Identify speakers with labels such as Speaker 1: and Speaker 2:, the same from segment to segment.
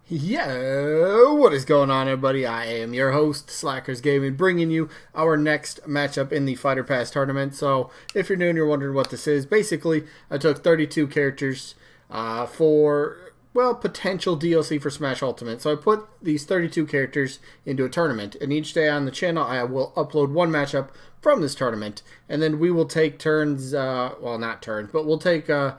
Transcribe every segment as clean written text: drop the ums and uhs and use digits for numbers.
Speaker 1: Yo, what is going on, everybody? I am your host, Slackerz Gaming, bringing you our next matchup in the Fighter Pass tournament. So, if you're new and you're wondering what this is, basically, I took 32 characters for, well, potential DLC for Smash Ultimate. So, I put these 32 characters into a tournament, and each day on the channel, I will upload one matchup from this tournament, and then we will take turns, well, not turns, but we'll take our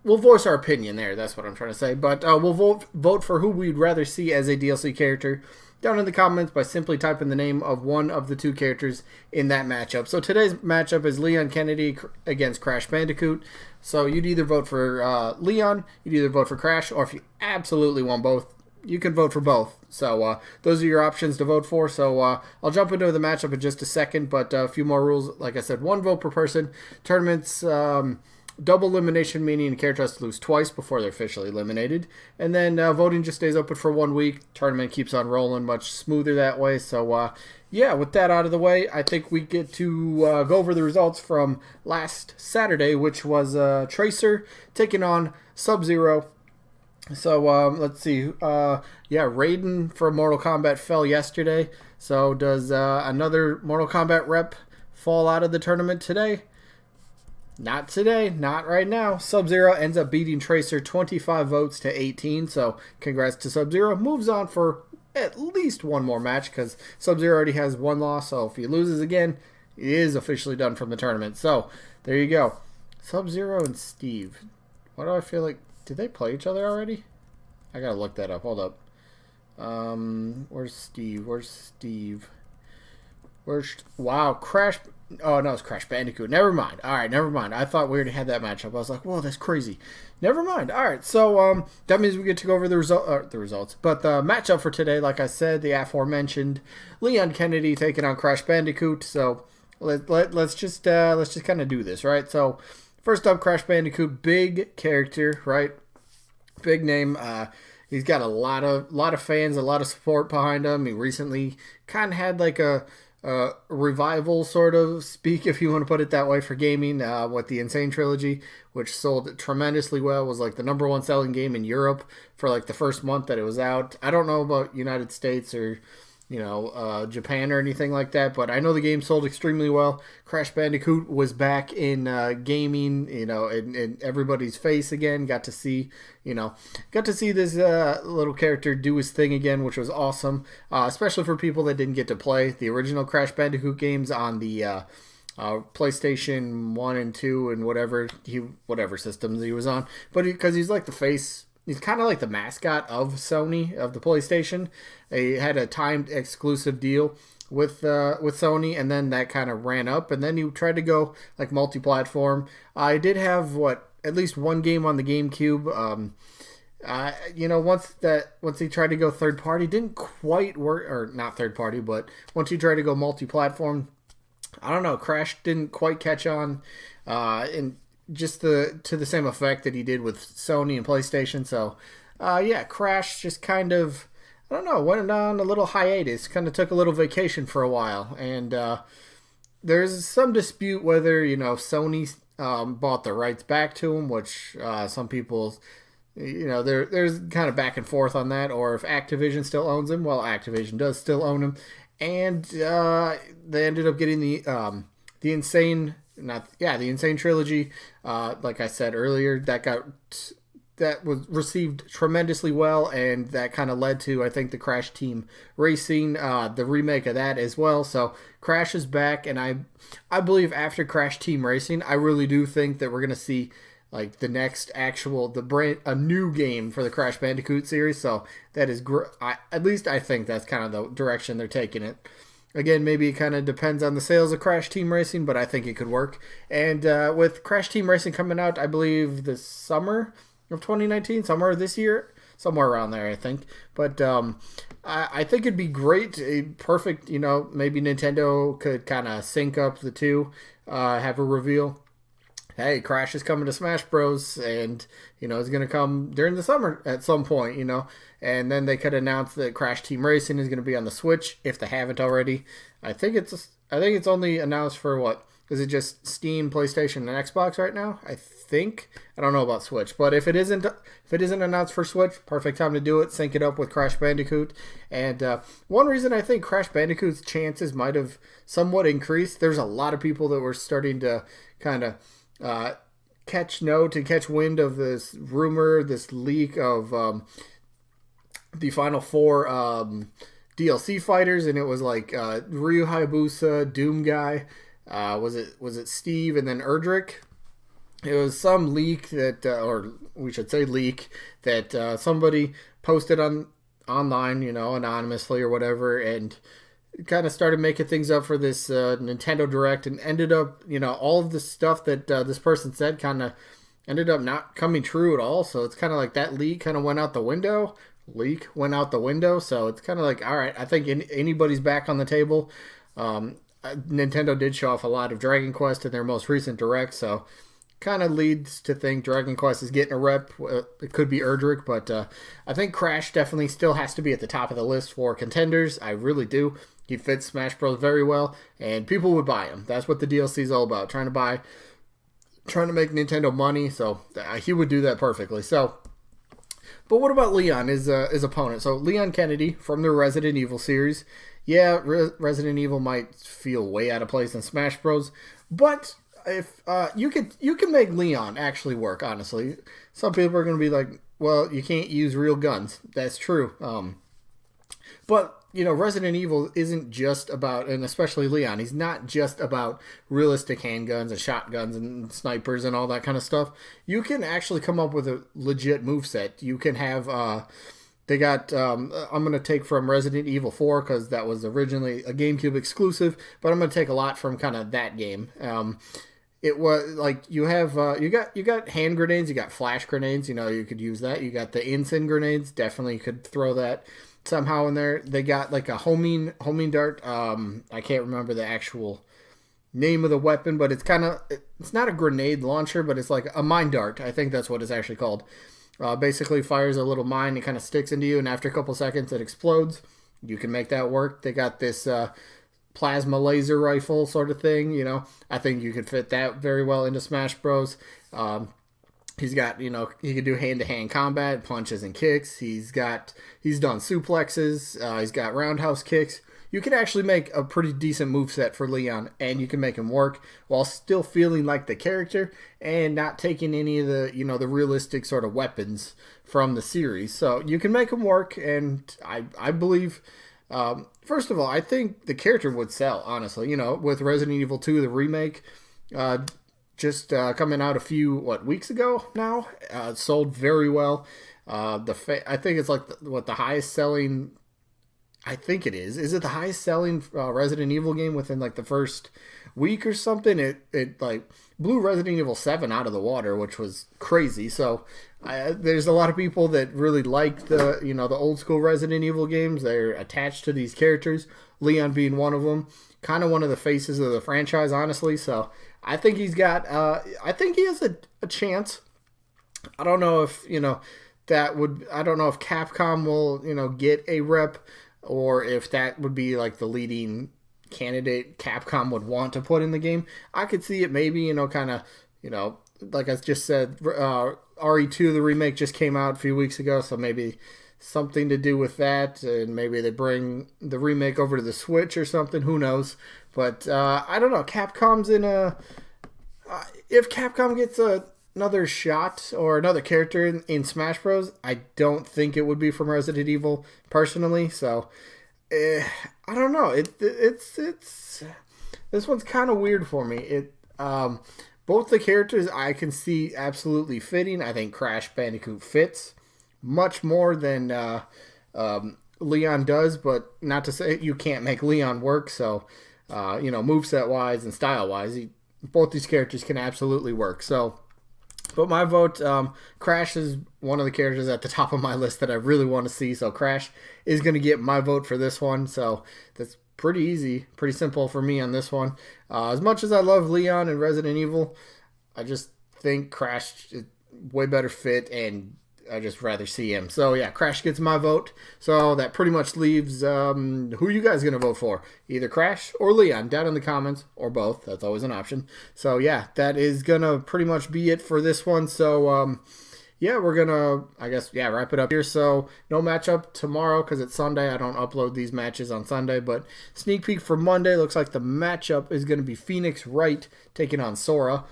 Speaker 1: we'll voice our opinion there. That's what I'm trying to say. But we'll vote for who we'd rather see as a DLC character down in the comments by simply typing the name of one of the two characters in that matchup. So today's matchup is Leon Kennedy against Crash Bandicoot. So you'd either vote for Leon, you'd either vote for Crash, or if you absolutely want both, you can vote for both. So those are your options to vote for. So I'll jump into the matchup in just a second. But a few more rules. Like I said, one vote per person. Tournaments... double elimination, meaning the character has to lose twice before they're officially eliminated. And then voting just stays open for 1 week. Tournament keeps on rolling much smoother that way. So, yeah, with that out of the way, I think we get to go over the results from last Saturday, which was Tracer taking on Sub-Zero. So, let's see. Yeah, Raiden from Mortal Kombat fell yesterday. So, does another Mortal Kombat rep fall out of the tournament today? Not today, not right now. Sub-Zero ends up beating Tracer 25 votes to 18, so congrats to Sub-Zero. Moves on for at least one more match because Sub-Zero already has one loss, so if he loses again, he is officially done from the tournament. So, there you go. Sub-Zero and Steve. Why do I feel like... Did they play each other already? I gotta look that up. Hold up. Where's Steve? Wow, Crash... Oh, no, it's Crash Bandicoot. Never mind. All right, never mind. I thought we already had that matchup. I was like, whoa, that's crazy. Never mind. All right, so that means we get to go over the results. But the matchup for today, like I said, the aforementioned Leon Kennedy taking on Crash Bandicoot. So let's just kind of do this, right? So first up, Crash Bandicoot, big character, right? Big name. He's got a lot of fans, a lot of support behind him. He recently kind of had like a revival, sort of speak, if you want to put it that way, for gaming with the Insane Trilogy, which sold tremendously well, was like the #1 selling game in Europe for like the first month that it was out. I don't know about United States or Japan or anything like that, but I know the game sold extremely well. Crash Bandicoot was back in gaming, in everybody's face again. Got to see this little character do his thing again, which was awesome, especially for people that didn't get to play the original Crash Bandicoot games on the PlayStation 1 and 2 and whatever systems he was on. But because he's like the face... He's kind of like the mascot of Sony, of the PlayStation. They had a timed exclusive deal with Sony, and then that kind of ran up, and then he tried to go like multi-platform. I did have at least one game on the GameCube. Once he tried to go third party, didn't quite work, or not third party, but once he tried to go multi-platform, I don't know, Crash didn't quite catch on, and just to the same effect that he did with Sony and PlayStation. So, yeah, Crash just kind of, I don't know, went on a little hiatus, kind of took a little vacation for a while. And there's some dispute whether, Sony bought the rights back to him, which some people, there's kind of back and forth on that, or if Activision still owns him. Well, Activision does still own him. And they ended up getting the Insane... the Insane Trilogy, like I said earlier, that was received tremendously well, and that kind of led to, I think, the Crash Team Racing, the remake of that as well. So Crash is back, and I believe after Crash Team Racing, I really do think that we're gonna see like the next a new game for the Crash Bandicoot series. So that is at least I think that's kind of the direction they're taking it. Again, maybe it kind of depends on the sales of Crash Team Racing, but I think it could work. And with Crash Team Racing coming out, I believe the summer of 2019, somewhere this year, somewhere around there, I think. But I think it'd be great, perfect, maybe Nintendo could kind of sync up the two, have a reveal. Hey, Crash is coming to Smash Bros. And, it's going to come during the summer at some point, And then they could announce that Crash Team Racing is going to be on the Switch, if they haven't already. I think it's only announced for, is it just Steam, PlayStation, and Xbox right now? I think. I don't know about Switch, but if it isn't announced for Switch, perfect time to do it. Sync it up with Crash Bandicoot. And one reason I think Crash Bandicoot's chances might have somewhat increased. There's a lot of people that were starting to kind of catch wind of this rumor, this leak of the Final Four DLC fighters, and it was like Ryu Hayabusa, Doom Guy. Was it Steve and then Erdrick? It was some leak that, or we should say leak, that somebody posted online, anonymously or whatever, and kind of started making things up for this Nintendo Direct, and ended up, all of the stuff that this person said kind of ended up not coming true at all. So it's kind of like that leak kind of went out the window. So it's kind of like, all right, I think anybody's back on the table. Nintendo did show off a lot of Dragon Quest in their most recent Direct, so kind of leads to think Dragon Quest is getting a rep. It could be Erdrick, but I think Crash definitely still has to be at the top of the list for contenders. I really do. He fits Smash Bros. Very well, and people would buy him. That's what the DLC is all about, trying to make Nintendo money, so he would do that perfectly. So, but what about Leon, his opponent? So Leon Kennedy from the Resident Evil series. Yeah, Resident Evil might feel way out of place in Smash Bros., but if you can make Leon actually work, honestly. Some people are going to be like, well, you can't use real guns. That's true. But, Resident Evil isn't just about, and especially Leon, he's not just about realistic handguns and shotguns and snipers and all that kind of stuff. You can actually come up with a legit moveset. You can have, they got, I'm going to take from Resident Evil 4 because that was originally a GameCube exclusive, but I'm going to take a lot from kind of that game. It was like you have you got hand grenades, you got flash grenades, you could use that. You got the instant grenades, definitely could throw that somehow in there. They got like a homing dart. I can't remember the actual name of the weapon, but it's not a grenade launcher, but it's like a mine dart. I think that's what it's actually called. Basically fires a little mine, it kind of sticks into you, and after a couple seconds it explodes. You can make that work. They got this plasma laser rifle sort of thing, I think you could fit that very well into Smash Bros. He's got, he can do hand-to-hand combat, punches and kicks. He's done suplexes. He's got roundhouse kicks. You can actually make a pretty decent moveset for Leon, and you can make him work while still feeling like the character and not taking any of the, the realistic sort of weapons from the series. So you can make him work, and I believe... first of all, I think the character would sell, honestly. With Resident Evil 2, the remake, just coming out a few weeks ago now, sold very well. I think it's like the highest selling. I think it is. Is it the highest selling Resident Evil game within like the first week or something? It like blew Resident Evil 7 out of the water, which was crazy. So there's a lot of people that really like the the old school Resident Evil games. They're attached to these characters, Leon being one of them, kind of one of the faces of the franchise, honestly. So I think he's got I think he has a chance. I don't know if I don't know if Capcom will get a rep, or if that would be like the leading candidate Capcom would want to put in the game. I could see it maybe, kind of, like I just said, RE2, the remake, just came out a few weeks ago, so maybe something to do with that, and maybe they bring the remake over to the Switch or something, who knows. But I don't know, Capcom's in a... if Capcom gets another shot or another character in Smash Bros., I don't think it would be from Resident Evil, personally, so... I don't know. It's this one's kind of weird for me. Both the characters I can see absolutely fitting. I think Crash Bandicoot fits much more than Leon does, but not to say you can't make Leon work. So, moveset wise and style wise, both these characters can absolutely work. So. But my vote, Crash is one of the characters at the top of my list that I really want to see. So Crash is going to get my vote for this one. So that's pretty easy, pretty simple for me on this one. As much as I love Leon and Resident Evil, I just think Crash is way better fit. And I just rather see him. So yeah, Crash gets my vote. So that pretty much leaves who you guys gonna vote for? Either Crash or Leon. Down in the comments, or both. That's always an option. So yeah, that is gonna pretty much be it for this one. So yeah, we're gonna, I guess, yeah, wrap it up here. So no matchup tomorrow because it's Sunday. I don't upload these matches on Sunday, but sneak peek for Monday. Looks like the matchup is gonna be Phoenix Wright taking on Sora.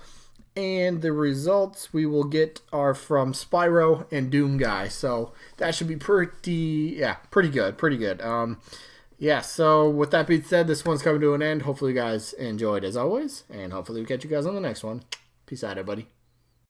Speaker 1: And the results we will get are from Spyro and Doom Guy. So that should be pretty good. Yeah, so with that being said, this one's coming to an end. Hopefully you guys enjoyed as always. And hopefully we catch you guys on the next one. Peace out, everybody.